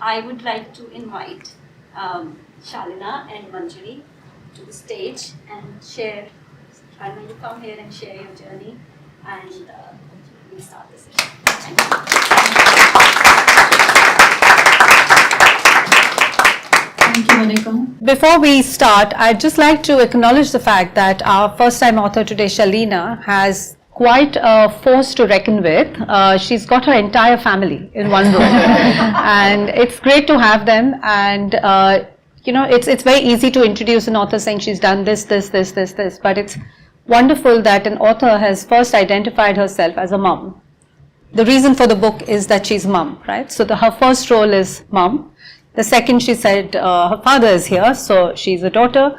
I would like to invite Shaleena and Manjiri to the stage and share. Shaleena, you come here and share your journey, and we'll start the session. Thank you. Thank you, Monica. Before we start, I'd just like to acknowledge the fact that our first-time author today, Shaleena, has quite a force to reckon with. She's got her entire family in one room, and it's great to have them. And you know, it's very easy to introduce an author saying she's done this, but it's wonderful that an author has first identified herself as a mom. The reason for the book is that she's mom, right? So her first role is mom. The second, she said her father is here, so she's a daughter.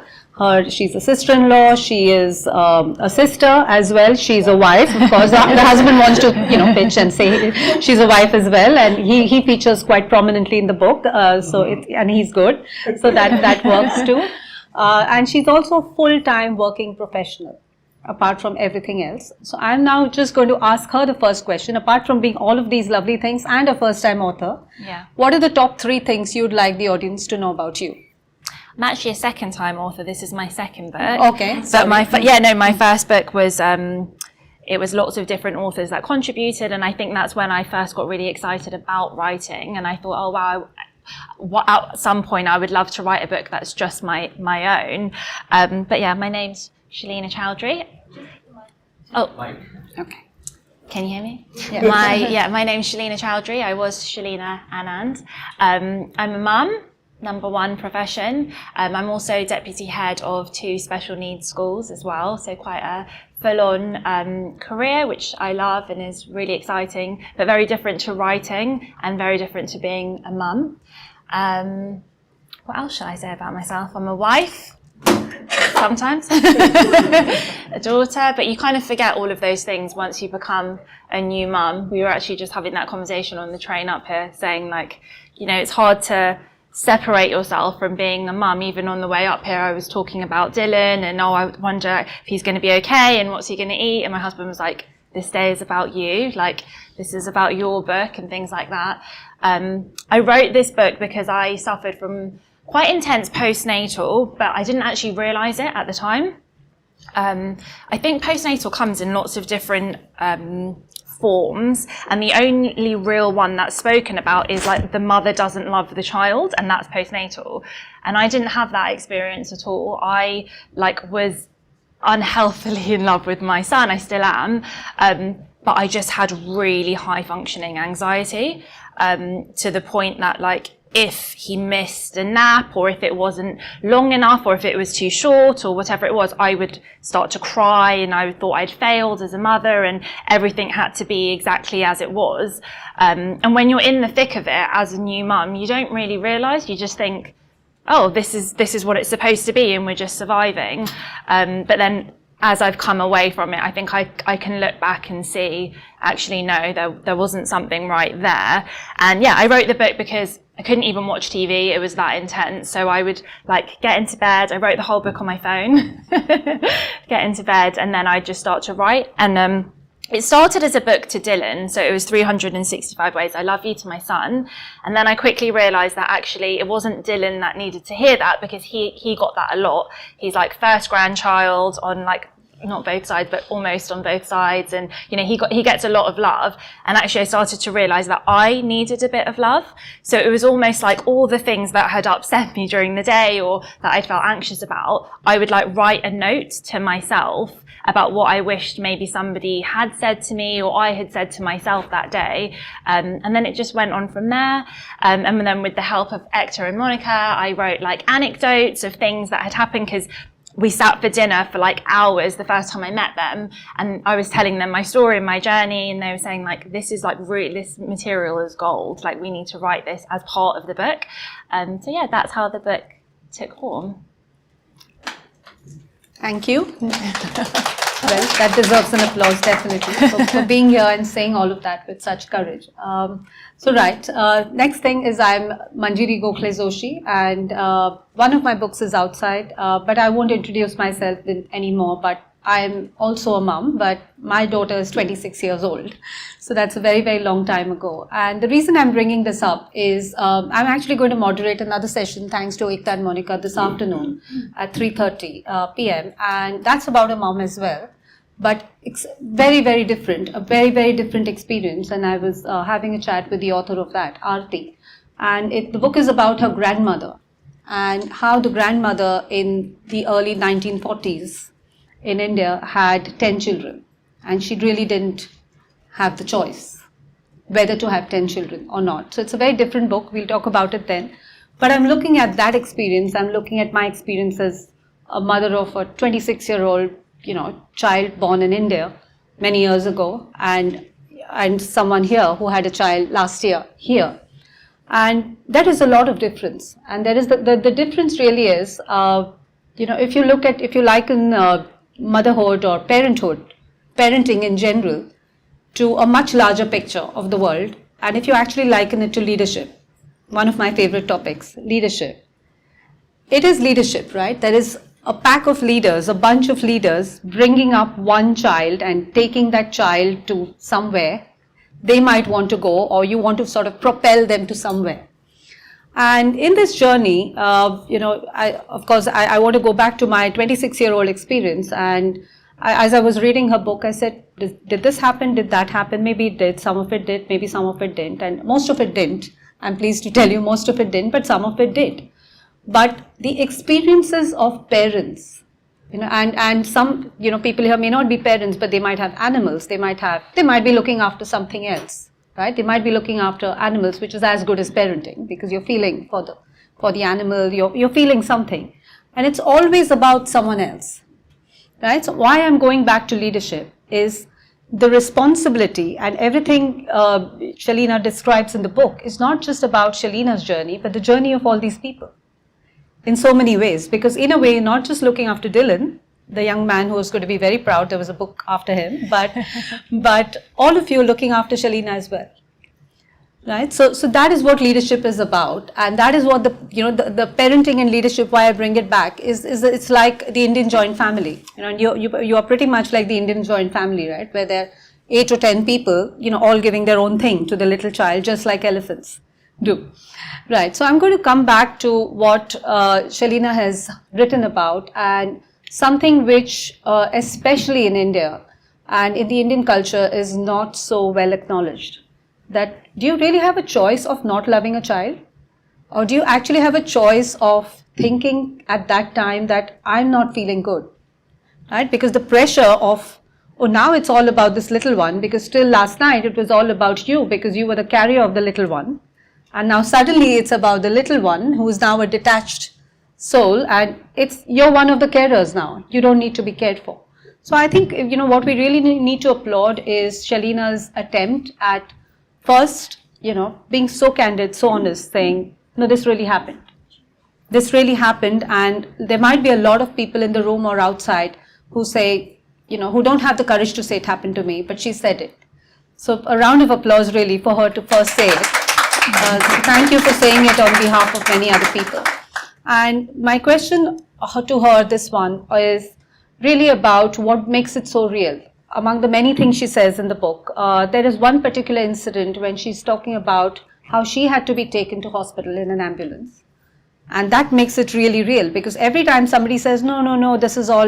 She's a sister-in-law. She is a sister as well. She's a wife. Of course, the husband wants to, pitch and say she's a wife as well, and he features quite prominently in the book. And he's good, so that works too. And she's also a full-time working professional, apart from everything else. So I'm now just going to ask her the first question. Apart from being all of these lovely things and a first-time author, what are the top 3 things you'd like the audience to know about you? I'm actually a second-time author. This is my second book. Okay. But my first book was it was lots of different authors that contributed, and I think that's when I first got really excited about writing. And I thought, oh wow, at some point I would love to write a book that's just my own. But yeah, my name's Shaleena Chowdhary. Oh, okay. Can you hear me? Yeah. My name's Shaleena Chowdhary. I was Shaleena Anand. I'm a mum, number 1 profession. I'm also deputy head of 2 special needs schools as well. So quite a full-on career, which I love and is really exciting, but very different to writing and very different to being a mum. What else should I say about myself? I'm a wife. Sometimes a daughter, but you kind of forget all of those things once you become a new mum. We were actually just having that conversation on the train up here, saying it's hard to separate yourself from being a mum. Even on the way up here, I was talking about Dylan and I wonder if he's going to be okay and what's he going to eat, and my husband was like, this day is about you, this is about your book and things like that. I wrote this book because I suffered from quite intense postnatal, but I didn't actually realise it at the time. I think postnatal comes in lots of different forms, and the only real one that's spoken about is the mother doesn't love the child, and that's postnatal. And I didn't have that experience at all. I was unhealthily in love with my son. I still am, but I just had really high functioning anxiety, to the point that if he missed a nap, or if it wasn't long enough, or if it was too short, or whatever it was, I would start to cry, and I thought I'd failed as a mother, and everything had to be exactly as it was. And when you're in the thick of it as a new mum, you don't really realise. You just think, oh, this is what it's supposed to be, and we're just surviving. But then, as I've come away from it, I think I can look back and see, actually, no, there wasn't something right there. And yeah, I wrote the book because I couldn't even watch TV. It was that intense. So I would get into bed. I wrote the whole book on my phone, get into bed, and then I'd just start to write. And it started as a book to Dylan. So it was 365 Ways I Love You to my son. And then I quickly realized that actually it wasn't Dylan that needed to hear that, because he got that a lot. He's first grandchild on not both sides, but almost on both sides. And, he gets a lot of love. And actually I started to realize that I needed a bit of love. So it was almost all the things that had upset me during the day, or that I felt anxious about, I would write a note to myself about what I wished maybe somebody had said to me, or I had said to myself that day. And then it just went on from there. And then with the help of Hector and Monica, I wrote anecdotes of things that had happened, because we sat for dinner for hours the first time I met them, and I was telling them my story and my journey, and they were saying this is really, this material is gold. We need to write this as part of the book. So yeah, that's how the book took form. Thank you. Well, that deserves an applause, definitely, for being here and saying all of that with such courage. Next thing is I'm Manjiri Gokhale Joshi, and one of my books is outside, but I won't introduce myself anymore, but I'm also a mom, but my daughter is 26 years old. So that's a very, very long time ago. And the reason I'm bringing this up is I'm actually going to moderate another session, thanks to Ekta and Monica, this afternoon at 3:30 p.m. And that's about a mom as well. But it's very, very different, a very, very different experience. And I was having a chat with the author of that, Aarti. And the book is about her grandmother and how the grandmother in the early 1940s in India had 10 children. And she really didn't have the choice whether to have 10 children or not. So it's a very different book. We'll talk about it then. But I'm looking at that experience. I'm looking at my experience as a mother of a 26-year-old, child born in India many years ago, and someone here who had a child last year here. And that is a lot of difference. And there is the difference really is, if you liken motherhood or parenthood, parenting in general, to a much larger picture of the world, and if you actually liken it to leadership, one of my favorite topics, leadership. It is leadership, right? There is a pack of leaders, a bunch of leaders bringing up one child and taking that child to somewhere they might want to go, or you want to sort of propel them to somewhere. And in this journey, I want to go back to my 26-year-old experience. And as I was reading her book, I said, did this happen? Did that happen? Maybe it did. Some of it did. Maybe some of it didn't. And most of it didn't. I'm pleased to tell you most of it didn't, but some of it did. But the experiences of parents, and some, people here may not be parents, but they might have animals. They might be looking after something else, right? They might be looking after animals, which is as good as parenting, because you're feeling for the animal, you're feeling something. And it's always about someone else, right? So why I'm going back to leadership is the responsibility, and everything Shaleena describes in the book is not just about Shaleena's journey, but the journey of all these people in so many ways. Because in a way, you're not just looking after Dylan, the young man who was going to be very proud, there was a book after him, but all of you are looking after Shaleena as well. Right? So that is what leadership is about, and that is what the parenting and leadership, why I bring it back, is it's like the Indian joint family. You are pretty much like the Indian joint family, right? Where there are 8 or 10 people, all giving their own thing to the little child, just like elephants do. Right. So I'm going to come back to what Shaleena has written about, and something which, especially in India and in the Indian culture, is not so well acknowledged. That do you really have a choice of not loving a child? Or do you actually have a choice of thinking at that time that I'm not feeling good? Right? Because the pressure of, now it's all about this little one, because still last night it was all about you because you were the carrier of the little one. And now suddenly it's about the little one who is now a detached soul, and you're one of the carers now. You don't need to be cared for. So I think, what we really need to applaud is Shaleena's attempt at first, being so candid, so honest, saying, no, this really happened. This really happened, and there might be a lot of people in the room or outside who say, who don't have the courage to say it happened to me, but she said it. So a round of applause really for her to first say it. Thank you for saying it on behalf of many other people. And my question to her, this one, is really about what makes it so real. Among the many things she says in the book, there is one particular incident when she's talking about how she had to be taken to hospital in an ambulance. And that makes it really real, because every time somebody says, no, this is all,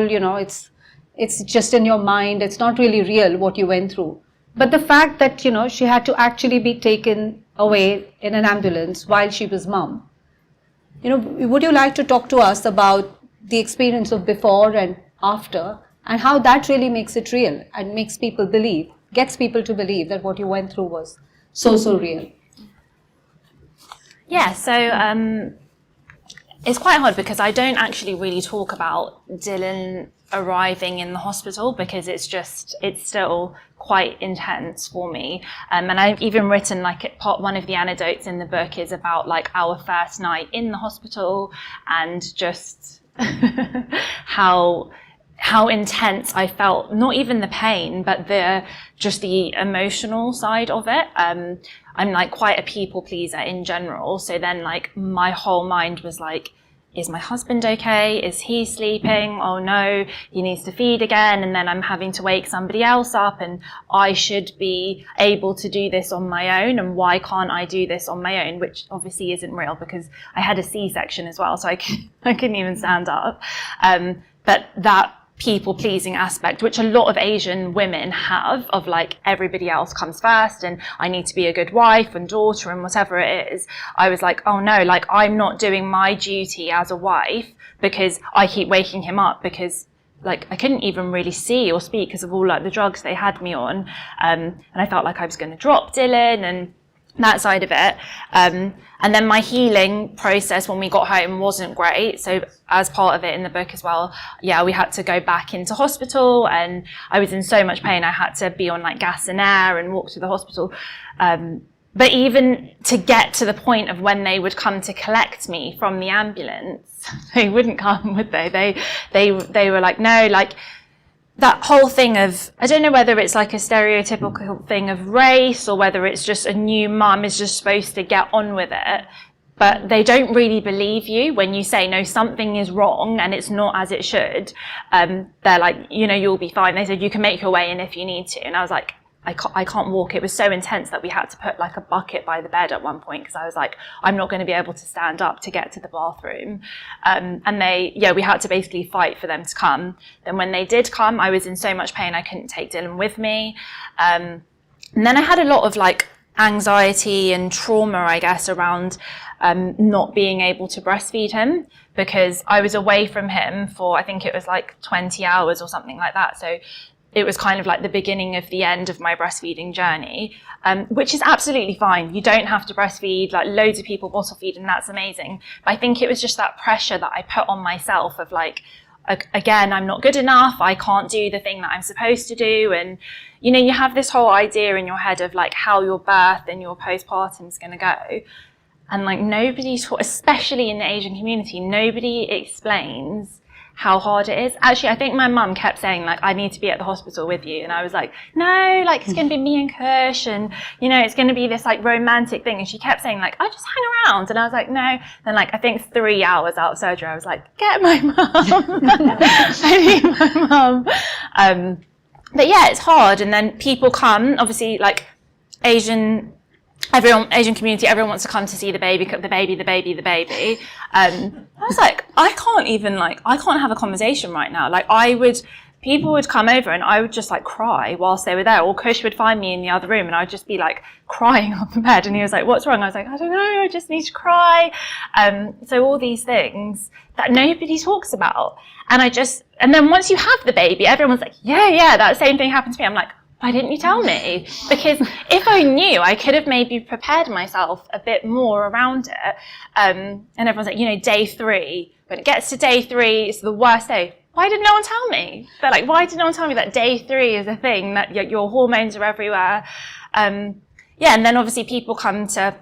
it's just in your mind, it's not really real what you went through. But the fact that, she had to actually be taken away in an ambulance while she was mom. Would you like to talk to us about the experience of before and after, and how that really makes it real and makes people believe, gets people to believe that what you went through was so real? Yeah, so it's quite hard because I don't actually really talk about Dylan arriving in the hospital, because it's still quite intense for me. And I've even written, one of the anecdotes in the book is about our first night in the hospital, and just how intense I felt, not even the pain, but just the emotional side of it. I'm quite a people pleaser in general. So then my whole mind was is my husband okay? Is he sleeping? Oh no, he needs to feed again. And then I'm having to wake somebody else up, and I should be able to do this on my own. And why can't I do this on my own? Which obviously isn't real, because I had a C-section as well. So I couldn't even stand up. But that people-pleasing aspect, which a lot of Asian women have, of like everybody else comes first and I need to be a good wife and daughter and whatever it is, I was like, oh no, like I'm not doing my duty as a wife because I keep waking him up, because like I couldn't even really see or speak because of all like the drugs they had me on, and I felt like I was going to drop Dylan and that side of it. And then my healing process when we got home wasn't great. So as part of it in the book as well, yeah, we had to go back into hospital, and I was in so much pain. I had to be on like gas and air and walk to the hospital. But even to get to the point of when they would come to collect me from the ambulance, they wouldn't come, would they? They were like, no, like, that whole thing of, I don't know whether it's like a stereotypical thing of race or whether it's just a new mum is just supposed to get on with it, but they don't really believe you when you say, no, something is wrong and it's not as it should. They're like, you know, you'll be fine. They said, you can make your way in if you need to. And I was like, I can't walk. It was so intense that we had to put like a bucket by the bed at one point, because I was like, I'm not going to be able to stand up to get to the bathroom. And we had to basically fight for them to come. Then when they did come, I was in so much pain I couldn't take Dylan with me. And then I had a lot of like anxiety and trauma, I guess, around not being able to breastfeed him, because I was away from him for, I think it was like 20 hours or something like that. So it was kind of like the beginning of the end of my breastfeeding journey, which is absolutely fine. You don't have to breastfeed, like loads of people bottle feed, and that's amazing. But I think it was just that pressure that I put on myself of like, again, I'm not good enough. I can't do the thing that I'm supposed to do. And, you know, you have this whole idea in your head of like how your birth and your postpartum is going to go. And like nobody taught, especially in the Asian community, nobody explains how hard it is. Actually, I think my mum kept saying like, I need to be at the hospital with you. And I was like, no, like it's going to be me and Kush, and, you know, it's going to be this like romantic thing. And she kept saying like, I just hang around. And I was like, no. Then like, I think 3 hours out of surgery, I was like, get my mum. I need my mum. But yeah, it's hard. And then people come, obviously like Asian community, everyone wants to come to see the baby. I was like, I can't have a conversation right now. Like people would come over and I would just like cry whilst they were there, or Kush would find me in the other room and I would just be like crying on the bed, and he was like, what's wrong? I was like, I don't know, I just need to cry. So all these things that nobody talks about. And then once you have the baby, everyone's like, yeah, that same thing happened to me. I'm like, why didn't you tell me? Because if I knew, I could have maybe prepared myself a bit more around it. And everyone's like, you know, day 3, when it gets to day 3, it's the worst day. Why did no one tell me? They're like, why did no one tell me that day 3 is a thing, that your hormones are everywhere? And then obviously people come to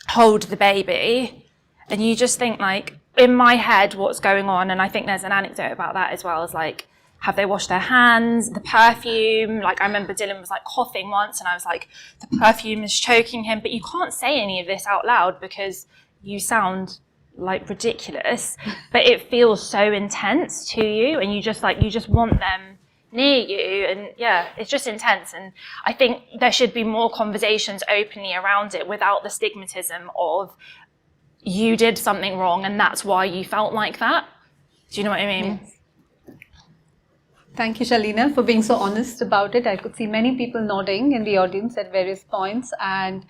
hold the baby, and you just think like, in my head, what's going on? And I think there's an anecdote about that as well, is like, have they washed their hands? The perfume, like I remember Dylan was like coughing once and I was like, the perfume is choking him. But you can't say any of this out loud because you sound like ridiculous, but it feels so intense to you, and you just want them near you, and yeah, it's just intense. And I think there should be more conversations openly around it without the stigmatism of you did something wrong and that's why you felt like that. Do you know what I mean? Yes. Thank you, Shaleena, for being so honest about it. I could see many people nodding in the audience at various points. And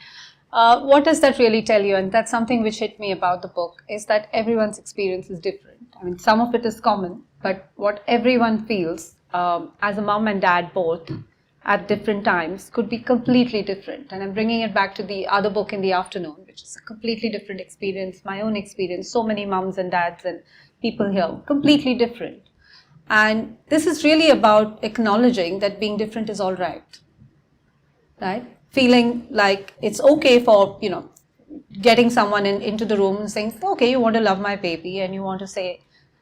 what does that really tell you? And that's something which hit me about the book, is that everyone's experience is different. I mean, some of it is common, but what everyone feels as a mom and dad both at different times could be completely different. And I'm bringing it back to the other book in the afternoon, which is a completely different experience, my own experience. So many moms and dads and people here, completely different. And this is really about acknowledging that being different is all right? Feeling like it's okay for, you know, getting someone into the room and saying, okay, you want to love my baby and you want to say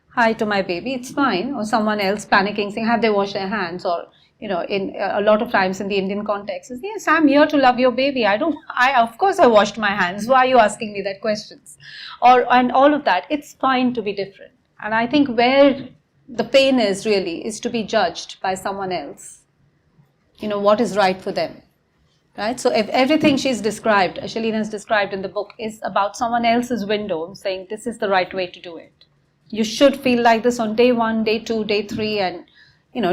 hi to my baby, it's fine. Or someone else panicking, saying, have they washed their hands? Or, in a lot of times in the Indian context is, yes, I'm here to love your baby. Of course I washed my hands. Why are you asking me that questions? And all of that. It's fine to be different. And I think where the pain is really is to be judged by someone else. What is right for them. Right? So if everything she's described, Shaleena has described in the book, is about someone else's window saying this is the right way to do it. You should feel like this on day 1, day 2, day 3 and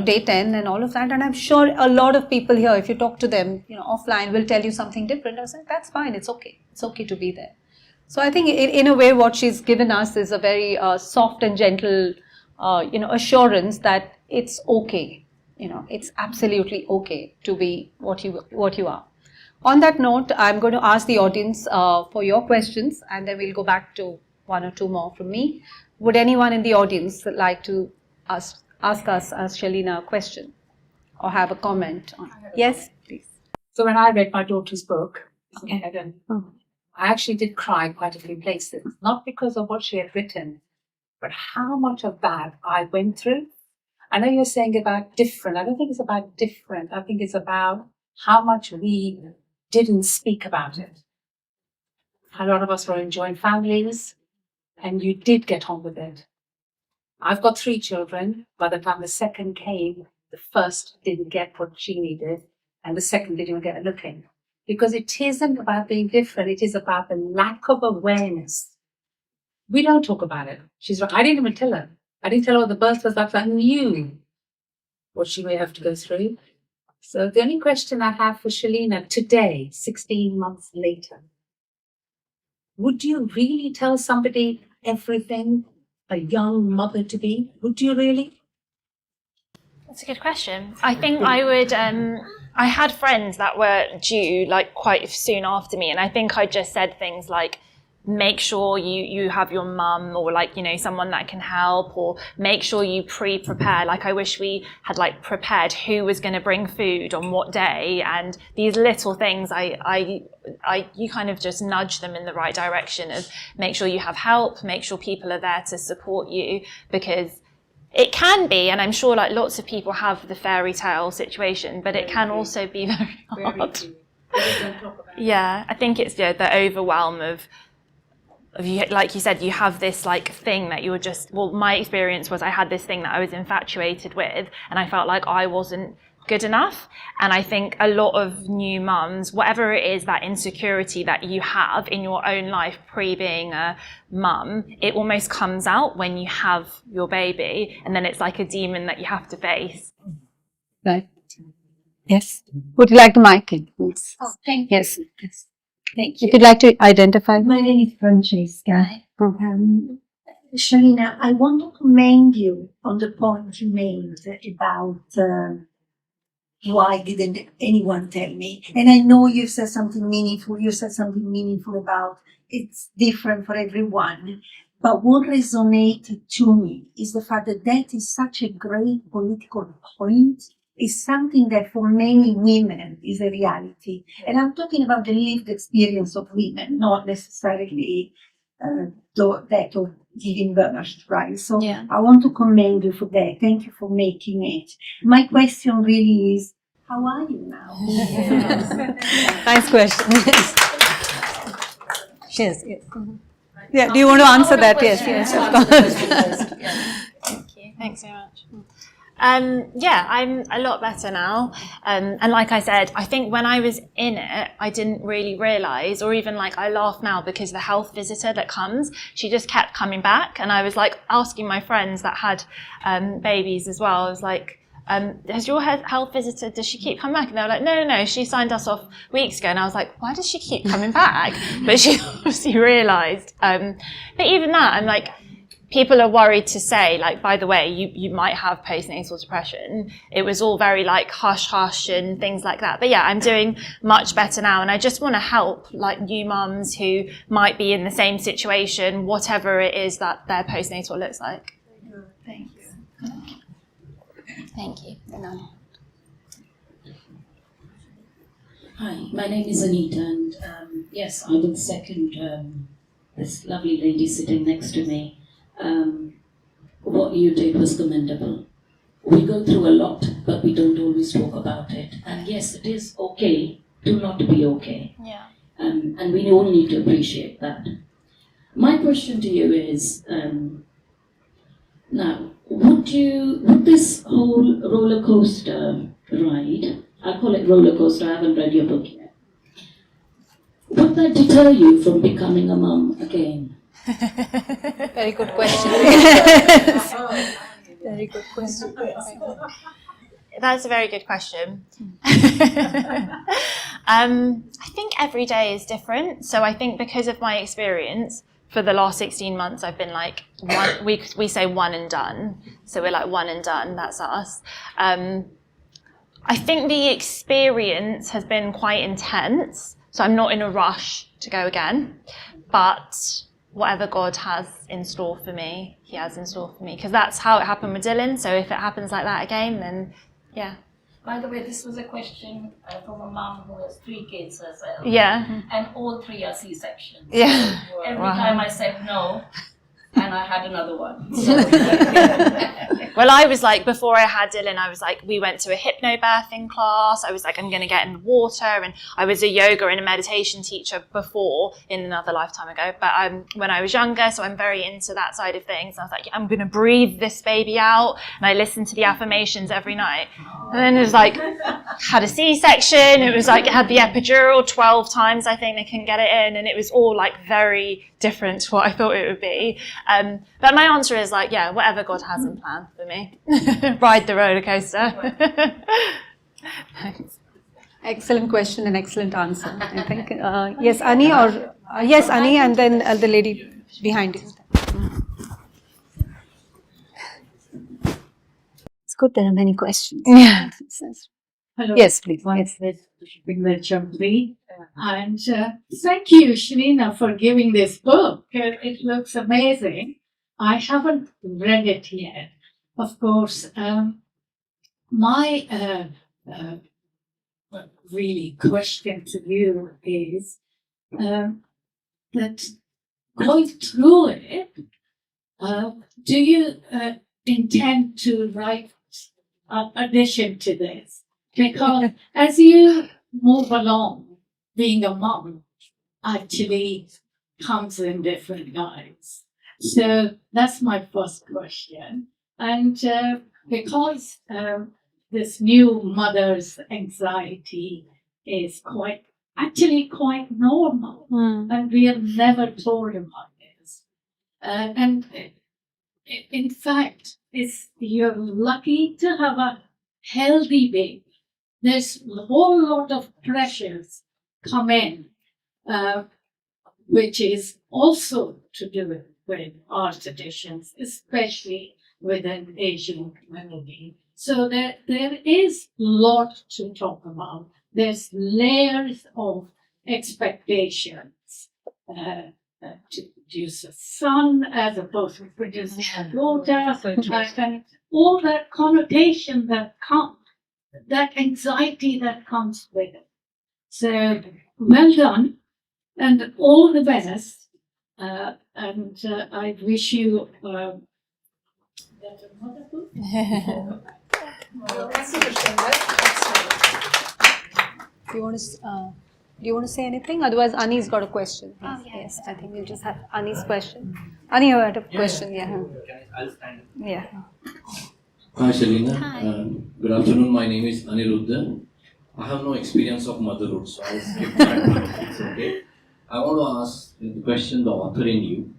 day 10 and all of that. And I'm sure a lot of people here, if you talk to them, offline, will tell you something different. I was like, that's fine. It's okay. It's okay to be there. So I think in a way, what she's given us is a very soft and gentle, assurance that it's okay. It's absolutely okay to be what you are. On that note, I'm going to ask the audience for your questions, and then we'll go back to 1 or 2 more from me. Would anyone in the audience like to ask us, Shaleena, a question or have a comment? Yes, please. So when I read my daughter's book, I actually did cry quite a few places, not because of what she had written, but how much of that I went through. I know you're saying about different. I don't think it's about different. I think it's about how much we didn't speak about it. A lot of us were in joint families, and you did get on with it. I've got 3 children. By the time the second came, the first didn't get what she needed, and the second didn't even get a look in. Because it isn't about being different, it is about the lack of awareness. We don't talk about it. She's right. I didn't even tell her. I didn't tell her what the birth was like. I knew what she may have to go through. So the only question I have for Shaleena today, 16 months later, would you really tell somebody everything, a young mother to be? Would you really? That's a good question. I think I would, I had friends that were due like quite soon after me, and I think I just said things like, make sure you have your mum or like, someone that can help, or make sure you prepare. Like I wish we had like prepared who was going to bring food on what day, and these little things you kind of just nudge them in the right direction of make sure you have help, make sure people are there to support you, because it can be, and I'm sure like lots of people have the fairy tale situation, but it can also be very hard. Yeah, I think it's the overwhelm of you, like you said, you have this like thing that you were just, well, my experience was I had this thing that I was infatuated with, and I felt like I wasn't good enough. And I think a lot of new mums, whatever it is, that insecurity that you have in your own life pre being a mum, it almost comes out when you have your baby, and then it's like a demon that you have to face. Right. Yes. Would you like the mic? Yes. Oh, thank you. Yes. Thank you. If you'd like to identify. My name is Francesca. Shaleena, I want to commend you on the point you made about why didn't anyone tell me? And I know you said something meaningful. You said something meaningful about it's different for everyone. But what resonated to me is the fact that that is such a great political point. Is something that for many women is a reality. And I'm talking about the lived experience of women, not necessarily that of giving birth, right? So yeah. I want to commend you for that. Thank you for making it. My question really is, how are you now? Nice question. Yes. Yeah, do you want to answer that? Yes, of course. Thank you. Thanks so much. Yeah, I'm a lot better now. And like I said, I think when I was in it, I didn't really realise, or even like I laugh now because the health visitor that comes, she just kept coming back. And I was like asking my friends that had babies as well, I was like, has your health visitor, does she keep coming back? And they were like, no, she signed us off weeks ago. And I was like, why does she keep coming back? But she obviously realised. But even that, I'm like, people are worried to say, like, by the way, you might have postnatal depression. It was all very like hush and things like that. But yeah, I'm doing much better now. And I just want to help like new mums who might be in the same situation, whatever it is that their postnatal looks like. Thank you. Thank you. Hi, my name is Anita, and yes, I would second this lovely lady sitting next to me. What you did was commendable. we go through a lot, but we don't always talk about it. And yes, it is okay to not be okay. Yeah. And we all need to appreciate that. My question to you is, now, would this whole roller coaster ride, I call it roller coaster, I haven't read your book yet, would that deter you from becoming a mum again? Very good question. Very good question. That's a very good question. I think every day is different. So I think because of my experience, for the last 16 months, I've been like, we say one and done. So we're like one and done, that's us. I think the experience has been quite intense. So I'm not in a rush to go again. But whatever God has in store for me, he has in store for me. Because that's how it happened with Dylan. So if it happens like that again, then yeah. By the way, this was a question from a mom who has 3 kids herself. Yeah. And all 3 are C-sections. Yeah. Every time I said no, and I had another one. So, Well, I was like, before I had Dylan, I was like, we went to a hypnobirthing class. I was like, I'm going to get in the water. And I was a yoga and a meditation teacher before in another lifetime ago. But when I was younger, so I'm very into that side of things. I was like, I'm going to breathe this baby out. And I listened to the affirmations every night. And then it was like, had a C-section. It was like, had the epidural 12 times, I think they couldn't get it in. And it was all like very different to what I thought it would be. But my answer is like, yeah, whatever God has in plan for me. Ride the roller coaster. Thanks. Excellent question and excellent answer, I think. Yes, Annie, or yes, Annie, and then the lady behind you. It's good there are many questions. Yeah. Hello. Yes, please. My Yes. name is Shaleena Chowdhary. And thank you, Shaleena, for giving this book. It looks amazing. I haven't read it yet. Of course, my really question to you is that going through it, do you intend to write an addition to this? Because as you move along, being a mom actually comes in different guises. So that's my first question. And because this new mother's anxiety is quite normal, and we are never told about this. And in fact, you're lucky to have a healthy baby. There's a whole lot of pressures come in, which is also to do with our traditions, especially within Asian community. So there is a lot to talk about. There's layers of expectations to produce a son as opposed to producing a daughter, and all that connotation that comes, that anxiety that comes with it. So well done, and all the best. And I wish you better motherhood. Do you want to say anything? Otherwise, Annie's got a question. Oh, yeah. Yes, I think we'll just have Annie's question. Annie, you had a question, yeah. I'll stand up. Yeah. Hi Shaleena. Hi. Good afternoon. My name is Aniruddha. I have no experience of motherhood, so I'll skip that one. It's okay. I want to ask the question, the author in you.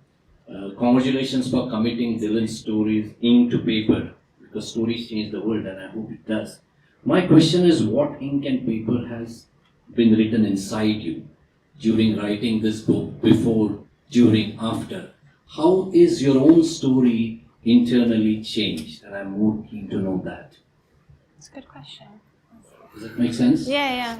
Congratulations for committing Dylan's stories into paper, because stories change the world, and I hope it does. My question is, what ink and paper has been written inside you during writing this book, before, during, after? How is your own story internally changed? And I'm more keen to know that. That's a good question. Does that make sense? Yeah.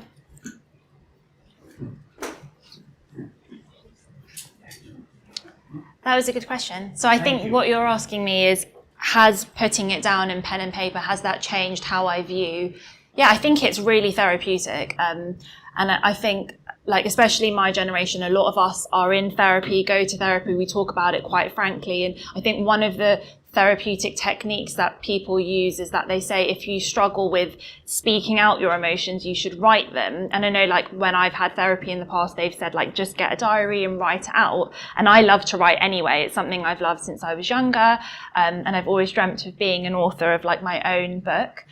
That was a good question. So I think what you're asking me is, has putting it down in pen and paper, has that changed how I view? Yeah, I think it's really therapeutic. And I think, like, especially my generation, a lot of us are in therapy, go to therapy, we talk about it quite frankly. And I think one of the therapeutic techniques that people use is that they say if you struggle with speaking out your emotions, you should write them. And I know, like, when I've had therapy in the past, they've said, like, just get a diary and write it out. And I love to write anyway. It's something I've loved since I was younger. And I've always dreamt of being an author of, like, my own book.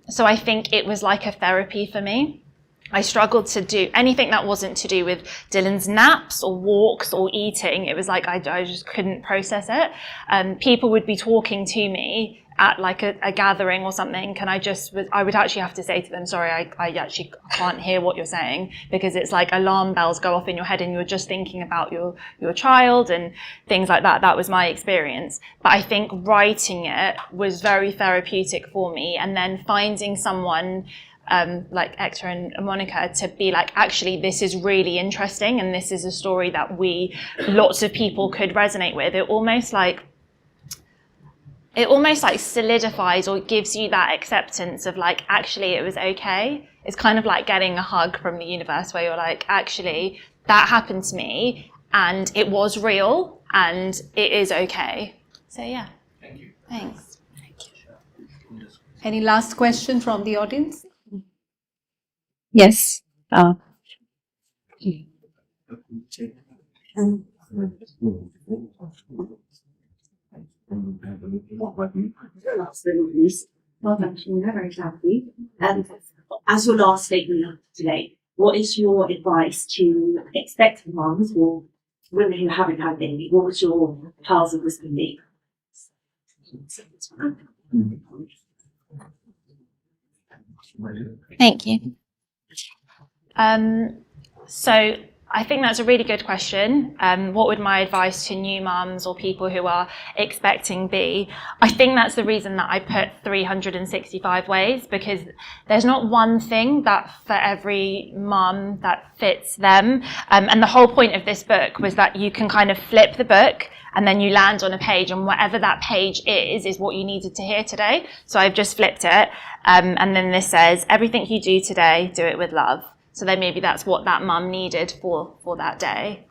So I think it was like a therapy for me. I struggled to do anything that wasn't to do with Dylan's naps or walks or eating. It was like I just couldn't process it. People would be talking to me at like a gathering or something, and I would actually have to say to them, sorry, I actually can't hear what you're saying, because it's like alarm bells go off in your head and you're just thinking about your child and things like that. That was my experience. But I think writing it was very therapeutic for me, and then finding someone like Hector and Monica to be like, actually, this is really interesting and this is a story that lots of people could resonate with. It almost like solidifies or gives you that acceptance of like, actually, it was okay. It's kind of like getting a hug from the universe where you're like, actually, that happened to me and it was real and it is okay. So yeah. Thank you. Thanks. Any last question from the audience? Yes. Well done, Shaleena, very proud of you. As your last statement today, what is your advice to expectant mums or women who haven't had baby? What would your pearls of wisdom be? Thank you. So I think that's a really good question. What would my advice to new mums or people who are expecting be? I think that's the reason that I put 365 ways, because there's not one thing that for every mum that fits them. And the whole point of this book was that you can kind of flip the book and then you land on a page, and whatever that page is what you needed to hear today. So I've just flipped it. And then this says, everything you do today, do it with love. So then maybe that's what that mum needed for that day.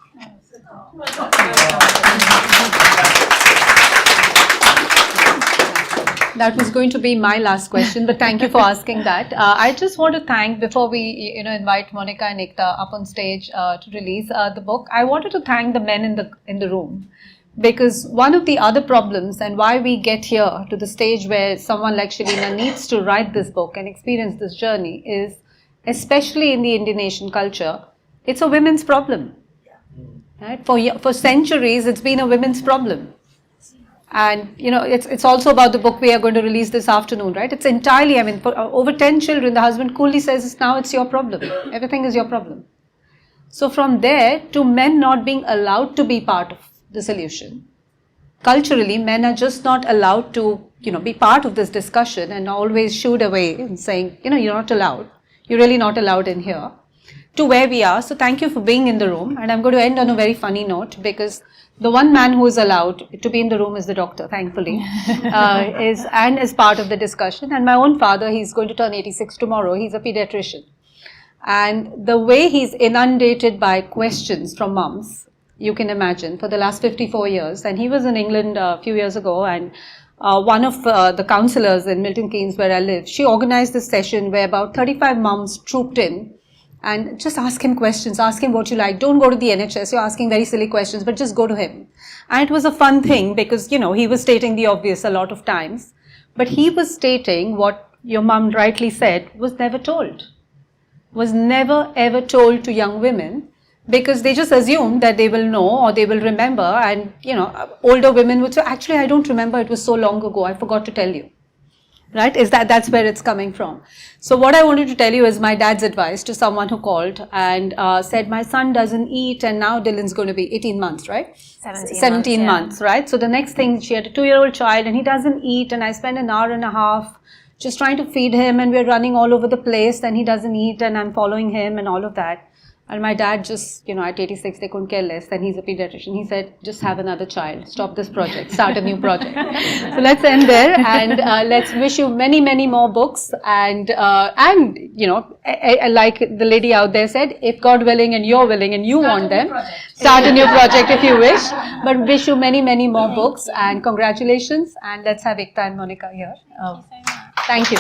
That was going to be my last question, but thank you for asking that. I just want to thank, before we invite Monica and Ekta up on stage to release the book, I wanted to thank the men in the room. Because one of the other problems and why we get here to the stage where someone like Shaleena needs to write this book and experience this journey is, especially in the Indian Asian culture, it's a women's problem. Right? For centuries, it's been a women's problem. And, it's also about the book we are going to release this afternoon, right? It's entirely, for over 10 children, the husband coolly says, now it's your problem. Everything is your problem. So from there to men not being allowed to be part of the solution. Culturally, men are just not allowed to, be part of this discussion and always shooed away and saying, you're not allowed. You're really not allowed in here. To where we are. So thank you for being in the room. And I'm going to end on a very funny note, because the one man who is allowed to be in the room is the doctor, thankfully, is part of the discussion. And my own father, he's going to turn 86 tomorrow. He's a pediatrician. And the way he's inundated by questions from mums, you can imagine, for the last 54 years. And he was in England a few years ago, and one of the counsellors in Milton Keynes, where I live, she organized this session where about 35 mums trooped in and just ask him questions, ask him what you like. Don't go to the NHS, you're asking very silly questions, but just go to him. And it was a fun thing because, he was stating the obvious a lot of times, but he was stating what your mum rightly said was never told, was never ever told to young women. Because they just assume that they will know or they will remember, and older women would say, actually I don't remember, it was so long ago, I forgot to tell you. Right? That's where it's coming from. So what I wanted to tell you is my dad's advice to someone who called and said, my son doesn't eat, and now Dylan's going to be 18 months, right? 17 months, right? So the next thing, she had a 2-year-old child and he doesn't eat, and I spend an hour and a half just trying to feed him, and we're running all over the place and he doesn't eat and I'm following him and all of that. And my dad just, at 86, they couldn't care less, and he's a pediatrician. He said, just have another child, stop this project, start a new project. So let's end there, and let's wish you many, many more books. And like the lady out there said, if God willing and you're willing and you want them, start a new project if you wish. But wish you many, many more books, and congratulations. And let's have Ekta and Monica here. Thank you.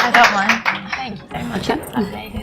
I don't mind. Thank you so much. That's amazing.